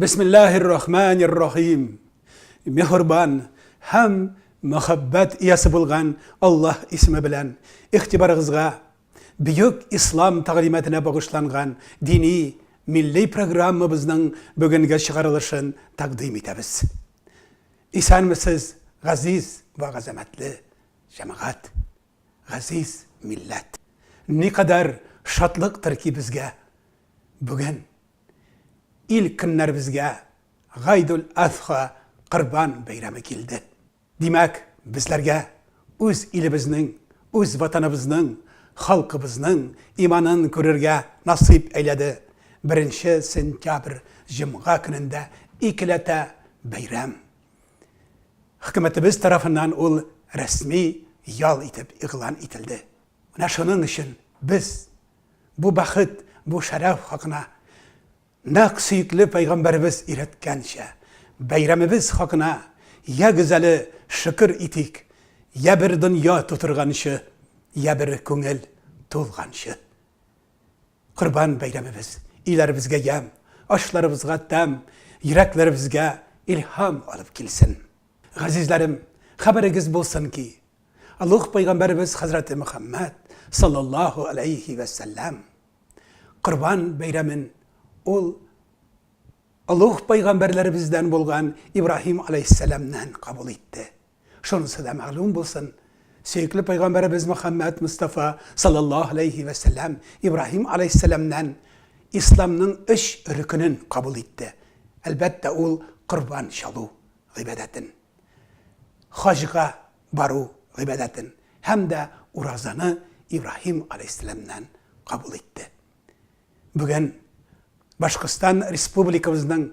Bismillahirrahmanirrahim. Mehriban ham muhabbat iyasi bo'lgan Alloh ismi bilan ixtiboringizga buyuk islom ta'limotine bag'ishlangan diniy milliy programmamizning bugungi chiqarilishini taqdim etamiz. Esanmisiz, g'aziz va g'azamatli jamoat, g'aziz millat. Ne kadar shodliqdirki bizga bugun ilk kunlar bizga G'aydul Adha Qurbon bayrami keldi. Demak, bizlarga o'z elimizning, o'z vatanimizning, xalqimizning imonini ko'rarga nasib ayladi. 1-sentyabr Jum'a kunida ikkilata bayram hukumatimiz tarafından ol rasmiy yol etib e'lon etildi. Mana shuning uchun biz bu baxt, bu sharaf haqida naq suyukli payg'ambarimiz eratgancha bayramimiz haqida ya güzeli shukr etik, ya bir dunyo tuturgancha, ya bir ko'ngil to'lgancha. Qurbon bayramimiz ilarimizga yam, oshlarimizga dam, yuraklarimizga ilhom olib kelsin. Azizlarim, xabaringiz bo'lsinki, Alloh payg'ambarimiz Hazrati Muhammad sallallohu alayhi va sallam Qurbon bayramin ol Alloh payg'ambarlarimizdan bo'lgan İbrahim alayhissalomdan qabul etdi. Shunisi da ma'lum bo'lsin. Sevgili payg'ambarimiz Muhammad Mustafa sallallohu alayhi va sallam İbrahim alayhissalomdan İslamning 3 ruknini qabul etdi. Albatta ol qurbon shalu ibodatin, hajga baru ibodatin hamda urazani İbrahim alayhissalomdan qabul etdi. Bugun Bashqirdiston Respublikamizning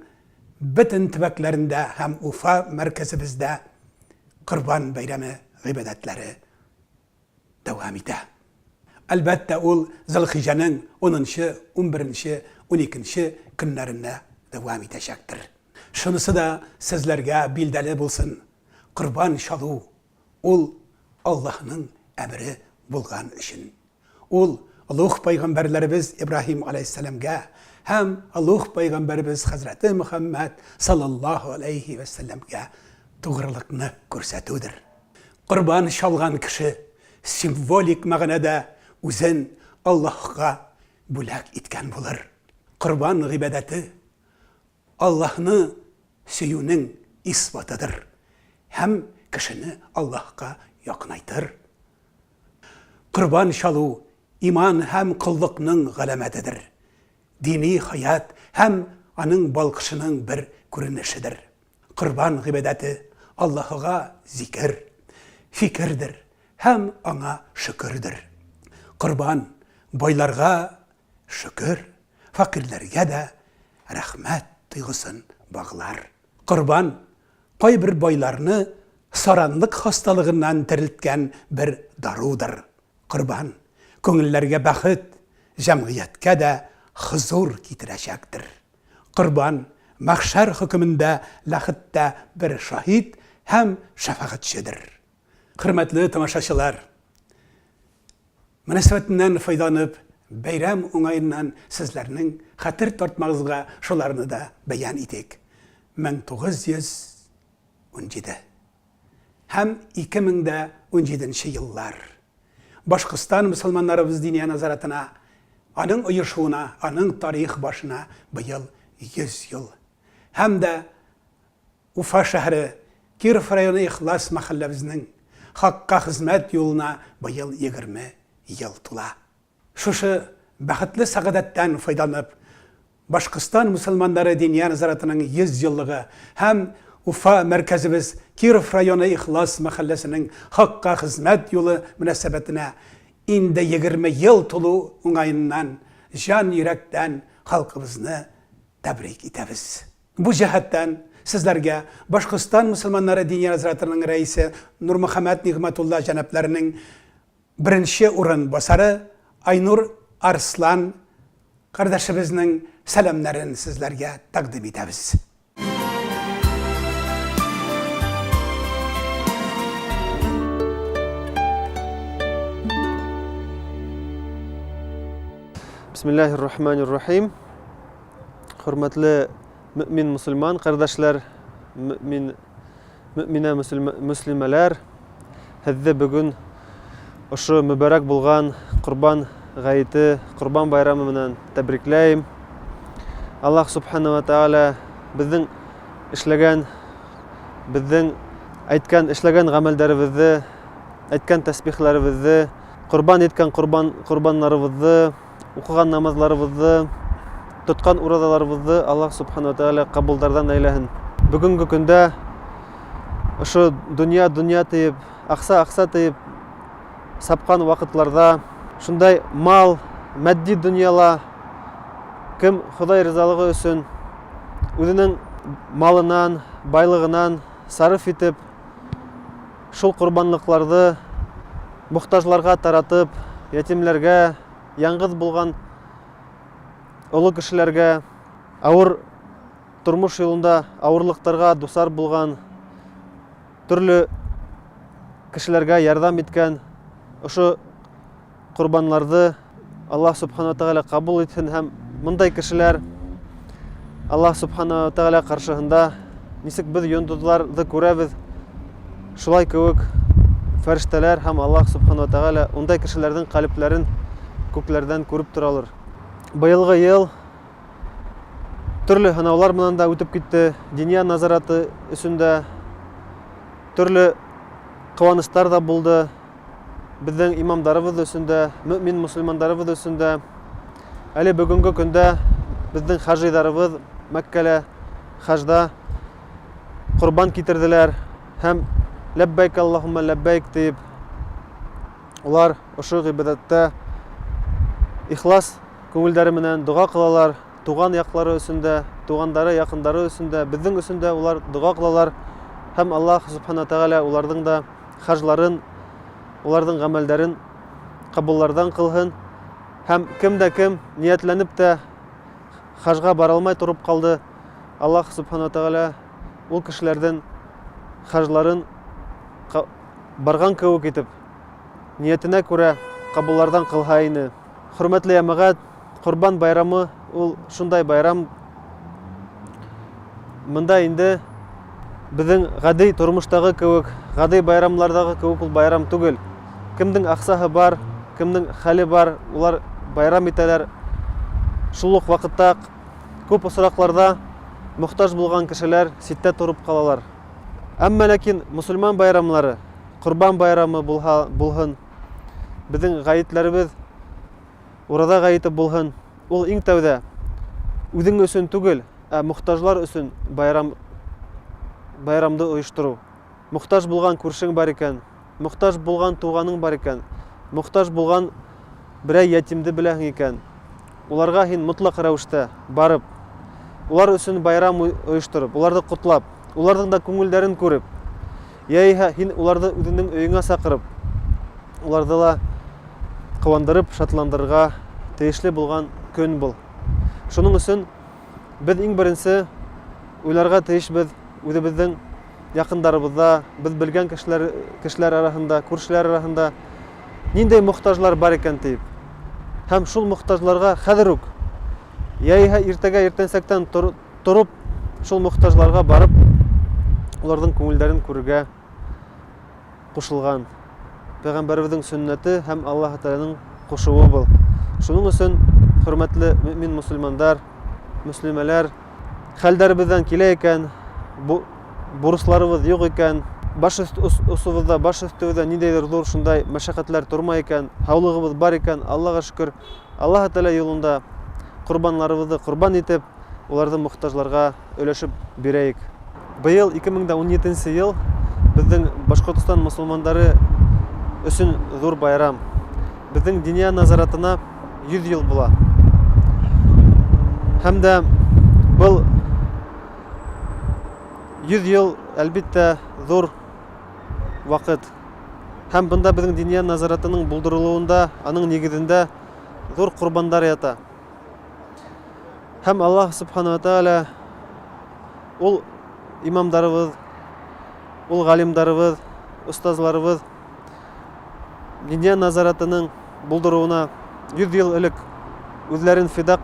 butun tubaklarida ham Ufa markazimizda Qurbon bayrami ibodatlari davom etadi. Albatta ol Zulhijjaning 10, 11, 12 kunlarida davom etacakdir. Shunisi da sizlarga bildali bo'lsin. Qurbon shalu ol Allohning amri bo'lgan uchun. Ol Alloh payg'ambarlarimiz İbrahim alayhissalomga ham Alloh payg'ambarimiz Hazrati Muhammad sallallohu alayhi va sallamga to'g'rilikni ko'rsatuvdir. Qurbon shalgan kishi simvolik ma'noda o'zin Allohga bo'lak etgan bo'lar. Qurbon ibodati Allohni suyuning isbotidir. Ham kishini Allohga yaqinaytir. Qurbon shalu iman ham qulluqning g'alamatidir. Diniy hayot ham aning balqishining bir ko'rinishidir. Qurbon ibodati Allohga zikr, fikrdir, ham ona shukrdir. Qurbon boylarga shukr, fakirlarga da rahmat tuyg'usin bog'lar. Qurbon qo'y bir boylarni soranlik hastalig'idan tiriltgan bir darudir. Qurbon ko'ngillarga baxt, jamiyatga da huzur keltiracakdir. Qurbon mahshar hukmida lahitda bir shahid ham shafaatchidir. Hurmatli tomoshachilar, munosabatidan foydalanib bayram o'ng'ayidan sizlarning xatir tortmag'izga shularni da bayon etik. 1917 ham 2017 yillar Bashqirdiston musulmonlarimiz diniy nazoratına, aning uyushuvuna, aning tarix boshina bu yil 100 yil. Hamda Ufa shahri Kirov rayoni Ixlos mahallamizning haqqa xizmat yo'lina bu yil 20 yil to'la. Shusha baxtli sa'odatdan foydalanib Bashqirdiston musulmonlari diniy nazoratining 100 yilligi ham Ufa markazimiz Kirov rayoni Ixlos mahallasining haqqa xizmat yo'li munosabatına indi 20 yil to'lu o'ng'ayidan jon yurakdan xalqimizni tabrik etamiz. Bu jihatdan sizlarga Bashqirdiston musulmonlari diniy nazoratining raisi Nurmuhammad Nig'matulloh janoblarining birinchi o'rinbosari Aynur Arslan qardoshimizning salomlarini sizlarga taqdim etamiz. Bismillahirrahmanirrahim. Hurmatli Mümin musulman kardeşler, mümine müslümeler, hezde bugün şu mübarek bulgan Kurban gayeti, Kurban bayramı bilen tebrikleyim. Allah subhanahu wa ta'ala bizden işlegen, bizden aytkan işlegen gamellerimizni, aytkan tesbihlerimizni, kurban etken kurbanlarımızı, okugan namazlarımızı, tutkan urazalarımızı Allah subhanahu wa ta'ala kabuldardan eylesin. Bugünkü günde şu dünya deyip, aksa deyip sapkan vakitlarda şunday mal, maddi dünyala kim Huday rızalığı üçün özünün malından, baylığından sarf etip şul kurbanlıklarda muhtajlarga taratıp, yetimlerge, yalnız bulgan ulu kişilerge, ağır turmuş yolunda ağırlıklarga dusar bulgan türlü kişilerge yardım etken şu kurbanlarda Allah subhanahu ta'ala kabul etsin. Hem bunday kişiler Allah subhanahu ta'ala karşısında nisik biz yıldızları görürüz. Şulay kıvık ferişteler hem Allah subhanahu ta'ala onday kişilerden kalplerin köklerden görüp duralır. Bayılgı yıl türlü hanavlar bilen de ötüp gitti. Dünya nazaratı üstünde türlü kıvanışlar da buldu. Bizden imamlarımız üstünde, mümin musulmanlarımız üstünde. Ali bugünkü günde bizden hacılarımız Mekke'le hacda kurban getirdiler. Hem lebbeyk Allahümme lebbeyk deyip ular şu ibadette ihlas köngüllerinden dua kılalar. Tuğan yakları üstünde, tuğanları yakınları üstünde, bizden üstünde ular dua kılalar. Hem Allah subhanahu ta'ala ulardan da hacların, ulardan gamellerin kabullardan kılhın. Hem kim niyetlenip de hacga baralmay turup kaldı. Allah subhanahu ta'ala o kişilerden hacların bargan kıvık etip niyetine göre kabullardan kılhayını. Hürmetli yamagat, Kurban bayramı ol şunday bayram. Mında indi bizden gadi turmuştagı kıvık, gadi bayramlardagı kıvık ol bayram tugul. Kimden aksahı var, kimden hali var, ular bayram eteler. Şuluk vakitta köp ısraklarda muhtaç bulgan kişiler sitte turup kalalar. Amma lakin musulman bayramları, Kurban bayramı bulhun. Bizden gayetlerimiz orada gayeti bulhun. Ol iň täwde özüň üçün tugul, muhtajlar üçün bayramdy uyuşturu. Muhtaç bulgan körşiň bar eken, muhtaç bulgan tuğanyň bar eken, muhtaç bulgan birey yetimdi bileň eken. Ularga hin mutlak ravişde barıp, ular üçün bayram uyuşturup, ulardy kutlap, ulardyň da köngüllerin görüp, ýa-da hin ulardy özüniň öýüňe sakyryp, ulardy da kıwandyryp, şatlandyrga teýişli bulgan kön bul. Şunun üçün biz iň birinçi ularga teýişbiz, özübizden yakınlarımızda, biz bilgen kişiler arasında, körşiler arasında nindey muhtajlar bar eken deyip. Hem şul muhtajlarga häziruk, ýa-da ertensekden turup şul muhtajlarga barıp, ulardyň köngüllerini körüge koşulgan. Peygamberimizin sünneti hem Allah Teala'nın koşuğu bul. Şunun üçün hürmetli mümin musulmanlar, müslümeler, halderimizden kile eken, buruslarımız yok eken, baş üstüvizde, baş üstüvizde nideydir zor şunday meşakkatler turma eken, havlığımız bar eken, Allah'a şükür, Allah Teala yolunda kurbanlarımızı kurban etip, ulardan muhtajlarga öleşip bireyik. Bu yıl 2017 yıl bizden Başkortostan musulmanları üçün zor bayram. Bizden dünya nazaratına 100 yıl bula. Hem de bu 100 yıl elbette zor vakit. Hem bunda bizden dünya nazaratının bulduruluğunda, anın negizinde zor kurbanlar yata. Hem Allah subhanahu ta'ala ol imamlarımız, ol galimlarımız, ustazlarımız dünya nazaratının bulduruğuna 100 yıl ilk özlerin fida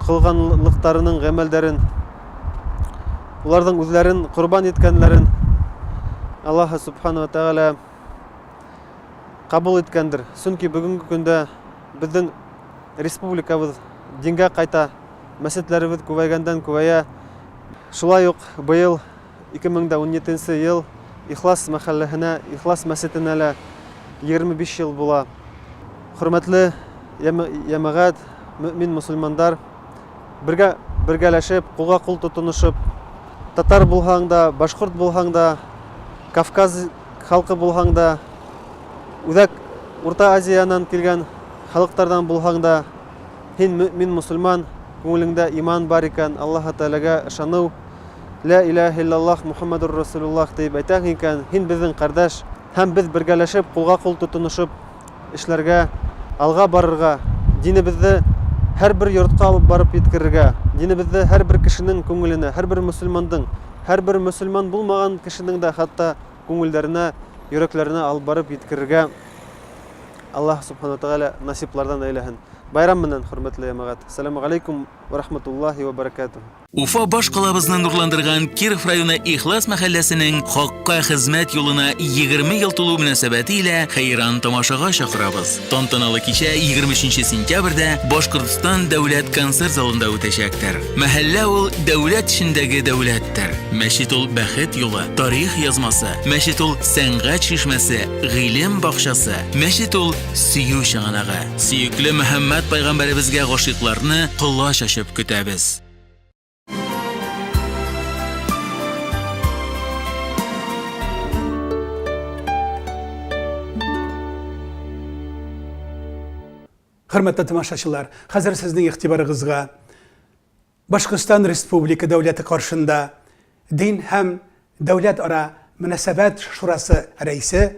кылганлыктарының гамәлдәрен, уларның үзләрен курбан иткәннәрен Аллаһ Субханаһу ва Тәгалә кабул иткәндер. Чөнки бүгенге көндә безнең республикабыз дингә кайта, мәсҗидләребез күбәйгәндән күбәя. Шулай ук быел 2017 ел Ихлас мәхәлләһенә, Ихлас мәсҗиденә лә 25 ел була. Хөрмәтле җәмәгать, мөэмин мусульмандар, бергәләшеп, кулга-кул тотынышып, татар булһаң да, башкорт булһаң да, Кавказ халкы булһаң да, Үзәк Урта Азиянан килгән халыктардан булһаң да, һин мөэмин мусульман, күңелеңдә иман бар икән, Аллаһ Тәгаләгә ышану, ла илаһа илляллаһ Мухаммадур Расулуллаһ дип әйтәң икән, һин безнең кардәш, һәм без бергәләшеп, кулга-кул тотынышып эшләргә, алга барырга, динебезне һәрбер йортка алып барып җиткерергә, динебезне һәрбер кешенең күңеленә, һәрбер мусульмандың, һәрбер мусульман булмаган кешенең дә хатта күңелләренә, йөрәкләренә алып барып җиткерергә Аллаһ Субханаһу ва Тәгалә насиплардан әйләһен. Байрам менән, хөрмәтле җәмәгать. Ассаламу алейкум ва рахматуллаһи ва баракатуһ. Уфа баш калабызны нурландырган Киров районы Ихлас мәхәлләсенең хакка хезмәт юлына 20 ел тулу мөнәсәбәтиyle хәйран тамашага чакырабыз. Тантаналы кичә 23 сентябрьдә Башкортстан дәүләт концерт залында үтәчәктер. Мәхәллә ул дәүләт эчендәге дәүләттер. Мәчет ул бәхет юлы, тарих язмасы, мәчет ул сәнгать шишмәсе, гыйлем бакчасы, мәчет ул сөю чыганагы. Сөекле Мөхәммәд пайгамбәребезгә гашыйкларны колач ачып көтәбез. Хөрмәтле тамашачылар, хәзер сезнең игътибарыгызга Башкортстан Республика дәүләте каршында дин һәм дәүләт ара мөнәсәбәт шурасы рәисе,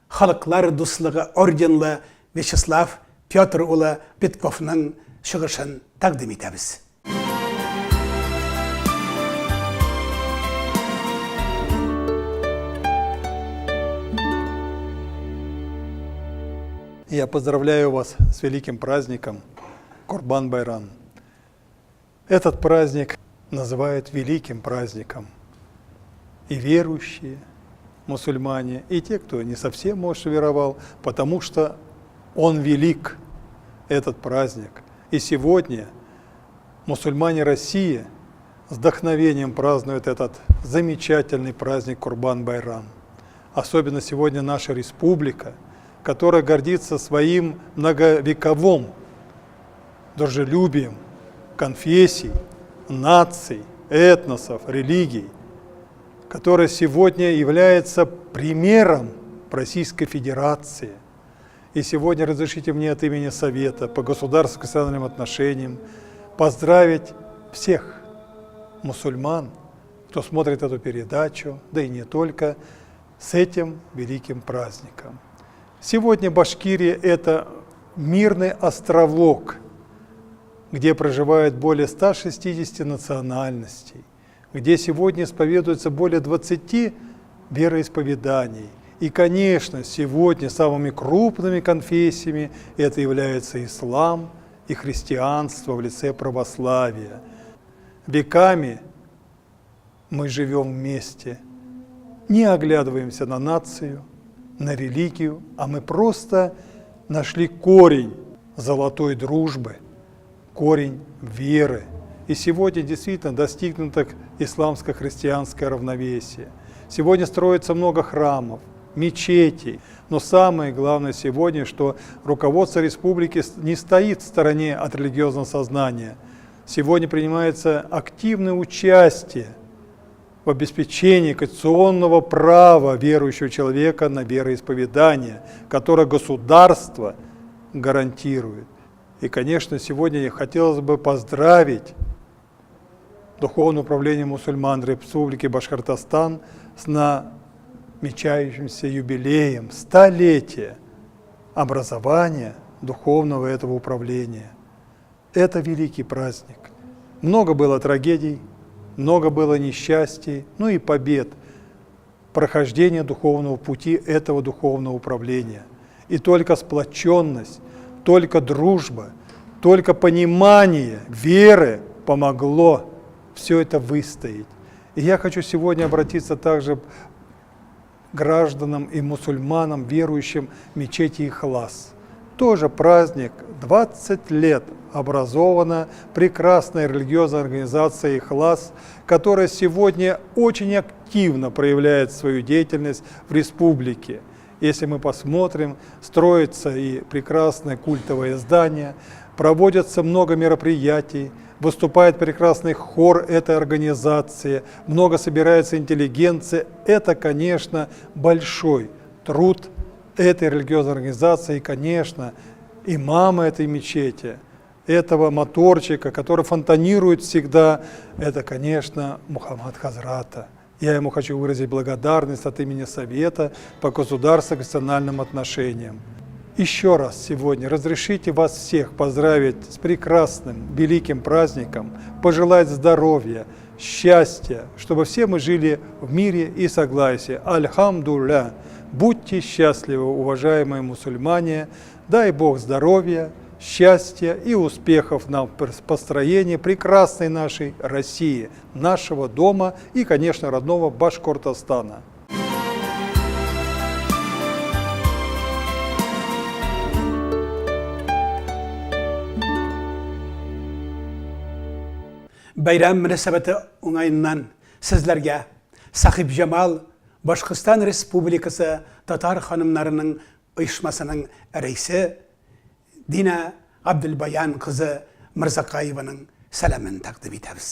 халыклар дуслыгы орденлы Вячеслав Петр улы Петковның чыгышын тәкъдим итәбез. Я поздравляю вас с великим праздником Курбан-Байрам. Этот праздник называют великим праздником. И верующие, мусульмане, и те, кто не совсем, может, веровал, потому что он велик, этот праздник. И сегодня мусульмане России с вдохновением празднуют этот замечательный праздник Курбан-Байрам. Особенно сегодня наша республика, которая гордится своим многовековым дружелюбием конфессий, наций, этносов, религий, которая сегодня является примером Российской Федерации. И сегодня разрешите мне от имени Совета по государственно-национальным отношениям поздравить всех мусульман, кто смотрит эту передачу, да и не только, с этим великим праздником. Сегодня Башкирия – это мирный островок, где проживает более 160 национальностей, где сегодня исповедуется более 20 вероисповеданий. И, конечно, сегодня самыми крупными конфессиями это является ислам и христианство в лице православия. Веками мы живем вместе, не оглядываемся на нацию, на религию, а мы просто нашли корень золотой дружбы, корень веры. И сегодня действительно достигнуто исламско-христианское равновесие. Сегодня строится много храмов, мечетей. Но самое главное сегодня, что руководство республики не стоит в стороне от религиозного сознания. Сегодня принимается активное участие в обеспечении конституционного права верующего человека на вероисповедание, которое государство гарантирует. И, конечно, сегодня я хотелось бы поздравить Духовное управление мусульман Республики Башкортостан с намечающимся юбилеем, 100-летия образования духовного этого управления. Это великий праздник. Много было трагедий, много было несчастий, ну и побед, прохождения духовного пути этого духовного управления. И только сплоченность, только дружба, Только понимание веры помогло все это выстоять. И я хочу сегодня обратиться также к гражданам и мусульманам, верующим в мечети Ихлас. Тоже праздник, 20 лет образована прекрасная религиозная организация Ихлас, которая сегодня очень активно проявляет свою деятельность в республике. Если мы посмотрим, строится и прекрасное культовое здание, проводятся много мероприятий, выступает прекрасный хор этой организации, много собирается интеллигенция. Это, конечно, большой труд этой религиозной организации и, конечно, имама этой мечети, этого моторчика, который фонтанирует всегда, это, конечно, Мухаммад Хазрата. Я ему хочу выразить благодарность от имени Совета по государственным и национальным отношениям. Еще раз сегодня разрешите вас всех поздравить с прекрасным, великим праздником, пожелать здоровья, счастья, чтобы все мы жили в мире и согласии. Альхамдулля! Будьте счастливы, уважаемые мусульмане, дай Бог здоровья, счастья и успехов нам в построении прекрасной нашей России, нашего дома и, конечно, родного Башкортостана. Bayram münasabati oңайынан sizlarga Sahib Jamal Башқұртстан Республикасы татар ханымларының ұйышмасының рәйсі Дина Абдылбаян қызы Мырзақаеваның сәлемін тақдим етеміз.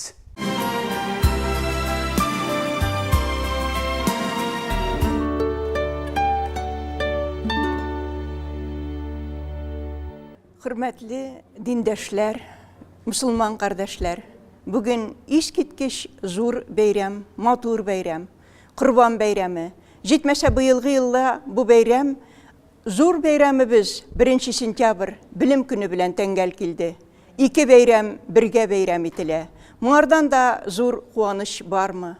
Hürmetli dindaşlar, Müslüman kardeşler, bugün işkitkиш zor bayram, matur bayram, Qurban bayramı. Жетмәсә быелгы елда бу bayram zor bayramı biz 1 sentyabr билим көне белән тәңгәл килде. Ике bayram бергә bayram ителә. Моңардан да зур куаныч бармы?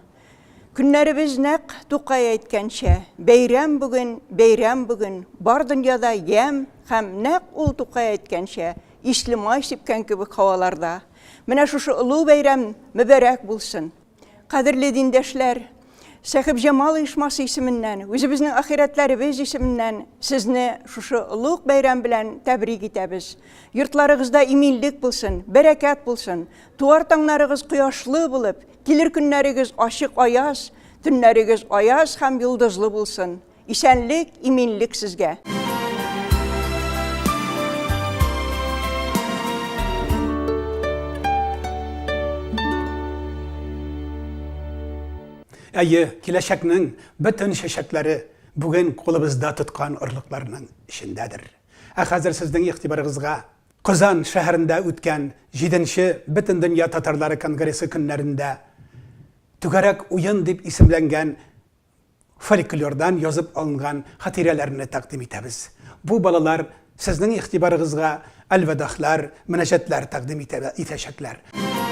Көннәребез нәк Тукай әйткәнчә, bayram бүген, бар дөньяда ям һәм нәк ул Тукай әйткәнчә, ислимай сипкән кебек һаваларда. Менә шушы улы bayram мөбарәк булсын. Кадерле диндәшләр, Сахиб Жамал оешмасы исеменнән, үзебезнең ахирәтләребез исеменнән сезне шушы улуг бәйрәм белән тәбрик итәбез. Йортларыгызда иминлек булсын, бәрәкәт булсын, туар таңнарыгыз кояшлы булып, килер көннәрегез ачык аяз, төннәрегез аяз һәм йолдызлы булсын. Исәнлек, иминлек сезгә. Әйе, киләчәкнең бөтен чәчәкләре бүген кулыбызда тоткан орлыкларның ишендәдер. Хәзер сезнең игътибарыгызга Казан шәһәрендә үткән 7нче Бөтен дөнья татарлары конгрессы көннәрендә түгәрәк уен дип исемләнгән фольклордан язып алынган хатирәләрне тәкъдим итәбез. Бу балалар сезнең игътибарыгызга әлвәдахлар, мөнәҗәтләр тәкъдим итәчәкләр. La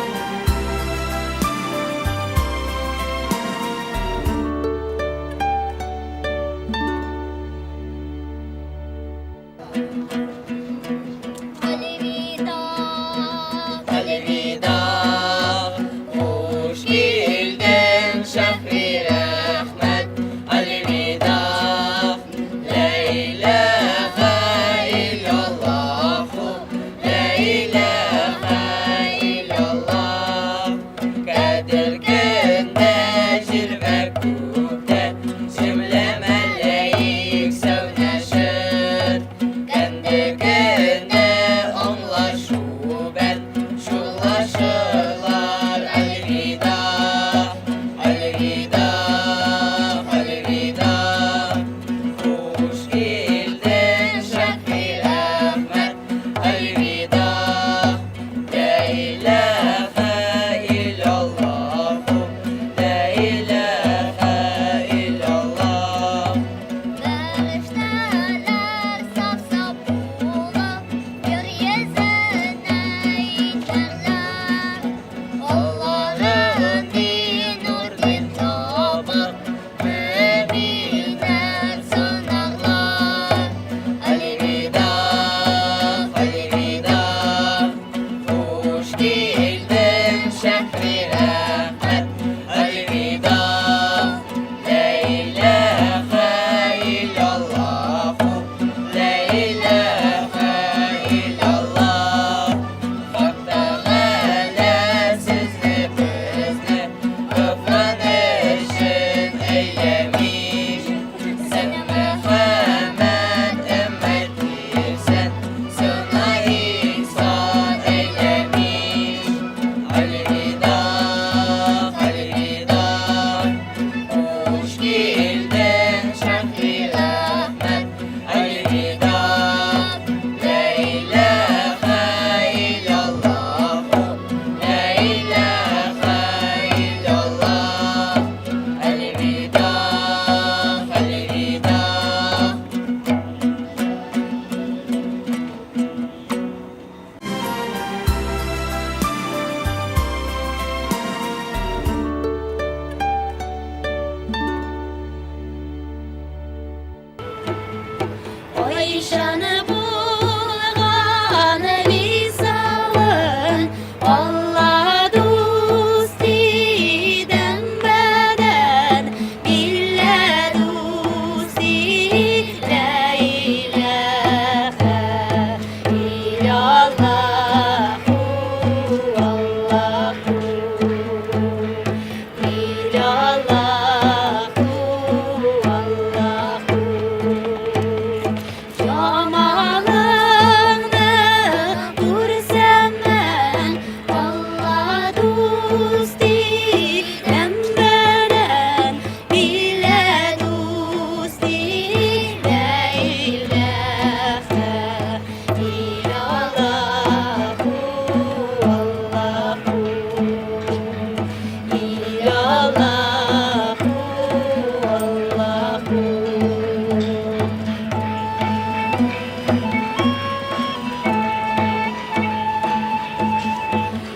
Ишаны булганы висалын, Алла дустиден бәдән, Биллә дусти ла илаха илляллаху, Аллаху илляллаху, Аллаху. Жамалыңны күрсәм мен, Алла дусти әмбәрән, Биллә дусти ла илаха илляллаху, Аллаху илляллаху, Аллаху.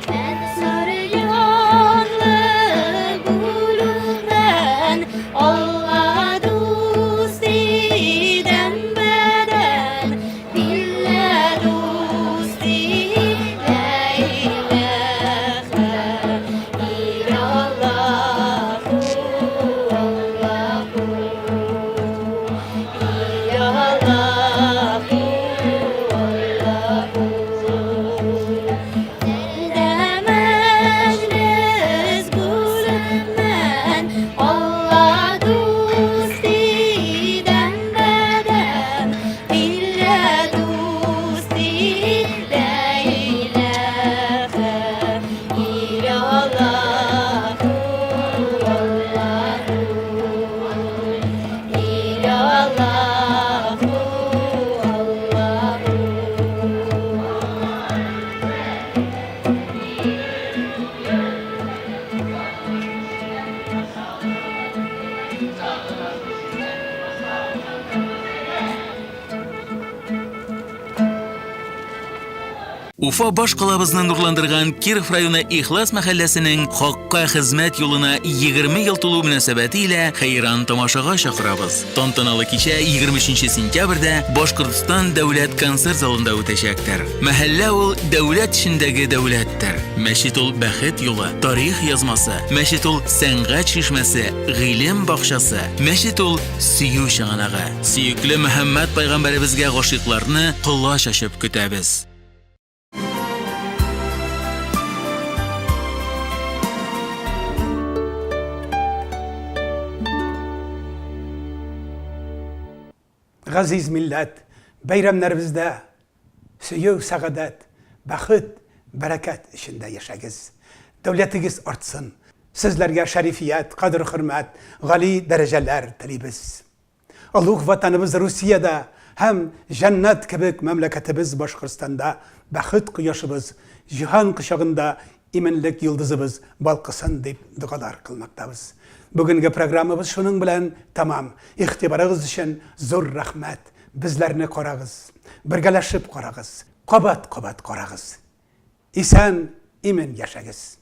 Мен сарыянлы булумен, Алла дустиден бәдән, Биллә дусти ла илаха илляллаху, Аллаху илляллаху, Аллаху. Мәҗлес булман, Алла дустиден бәдән, Биллә дусти ла илаха илляллаху, Аллаху илляллаху, Уфа баш калабызны нурландырган Киров районы Ихлас мәхәлләсенең хакка хезмәт юлына 20 ел тулу мөнәсәбәтиyle хәйран тамашага чакырабыз. Тантаналы кичә 23 сентябрьдә Башкортстан дәүләт концерт залында үтәчәктер. Мәхәллә ул дәүләт эчендәге дәүләттер. Мәчет ул бәхет юлы, тарих язмасы, мәчет ул сәнгать шишмәсе, гыйлем бакчасы, мәчет ул сөю чыганагы. Сөекле Мөхәммәд пайгамбәребезгә гашыйкларны колач ачып көтәбез. Газиз милләт, бәйрәмнәребездә сөю, сәгадәт, бәхет, бәрәкәт эчендә яшәгез. Дәүләтегез артсын. Сезләргә шәрифият, кадр-хөрмәт, гали дәрәҗәләр телибез. Улуг ватаныбыз Русиядә һәм җәннәт кебек мәмләкәтебез Башкортстанда бәхет кояшыбыз, җиһан кочагында именлек йолдызыбыз балкысын дип дугалар кылмактабыз. Бүгенге программабыз шуның белән тамам. Игътибарыгыз өчен зур рәхмәт. Безләрне карагыз, бергәләшеп карагыз, кабат-кабат карагыз. Исән, имен яшәгез.